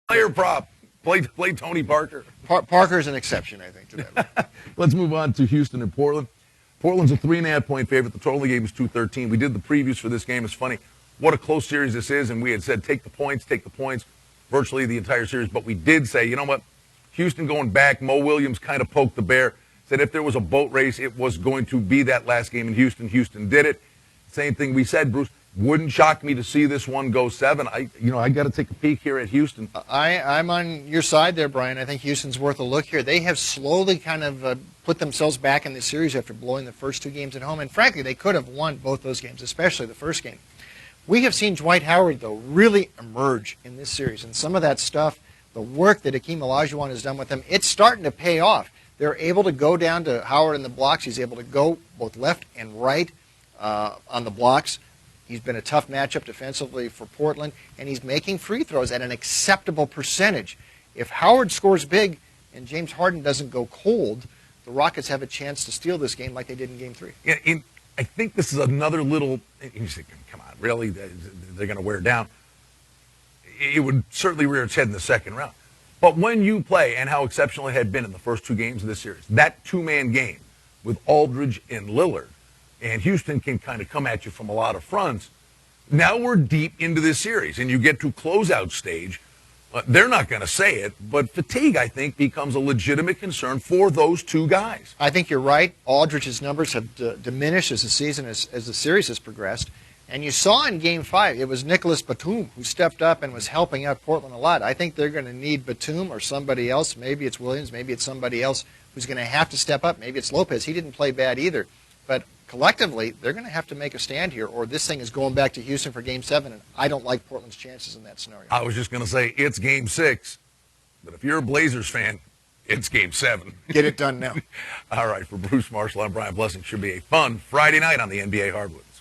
Player prop. Play Tony Parker. Parker's an exception, I think, to that. Let's move on to Houston and Portland. Portland's a 3.5-point favorite. The total of the game is 213. We did the previews for this game. It's funny what a close series this is, and we had said take the points, virtually the entire series. But we did say, you know what, Houston going back. Mo Williams kind of poked the bear, said if there was a boat race, it was going to be that last game in Houston. Houston did it. Same thing we said, Bruce. Wouldn't shock me to see this one go 7. I got to take a peek here at Houston. I'm on your side there, Brian. I think Houston's worth a look here. They have slowly kind of put themselves back in the series after blowing the first 2 games at home. And frankly, they could have won both those games, especially the first game. We have seen Dwight Howard, though, really emerge in this series. And some of that stuff, the work that Hakeem Olajuwon has done with them, it's starting to pay off. They're able to go down to Howard in the blocks. He's able to go both left and right on the blocks. He's been a tough matchup defensively for Portland, and he's making free throws at an acceptable percentage. If Howard scores big and James Harden doesn't go cold, the Rockets have a chance to steal this game like they did in Game 3. Yeah, I think this is another little – you think, come on, really? They're going to wear down. It would certainly rear its head in the second round. But when you play, and how exceptional it had been in the first 2 games of this series, that 2-man game with Aldridge and Lillard, and Houston can kind of come at you from a lot of fronts. Now we're deep into this series, and you get to closeout stage. They're not going to say it, but fatigue, I think, becomes a legitimate concern for those 2 guys. I think you're right. Aldridge's numbers have diminished as the season, as the series has progressed. And you saw in Game 5, it was Nicholas Batum who stepped up and was helping out Portland a lot. I think they're going to need Batum or somebody else. Maybe it's Williams. Maybe it's somebody else who's going to have to step up. Maybe it's Lopez. He didn't play bad either. But collectively, they're going to have to make a stand here, or this thing is going back to Houston for Game 7, and I don't like Portland's chances in that scenario. I was just going to say it's Game 6, but if you're a Blazers fan, it's Game 7. Get it done now. All right, for Bruce Marshall, I'm Brian Blessing. Should be a fun Friday night on the NBA Hardwoods.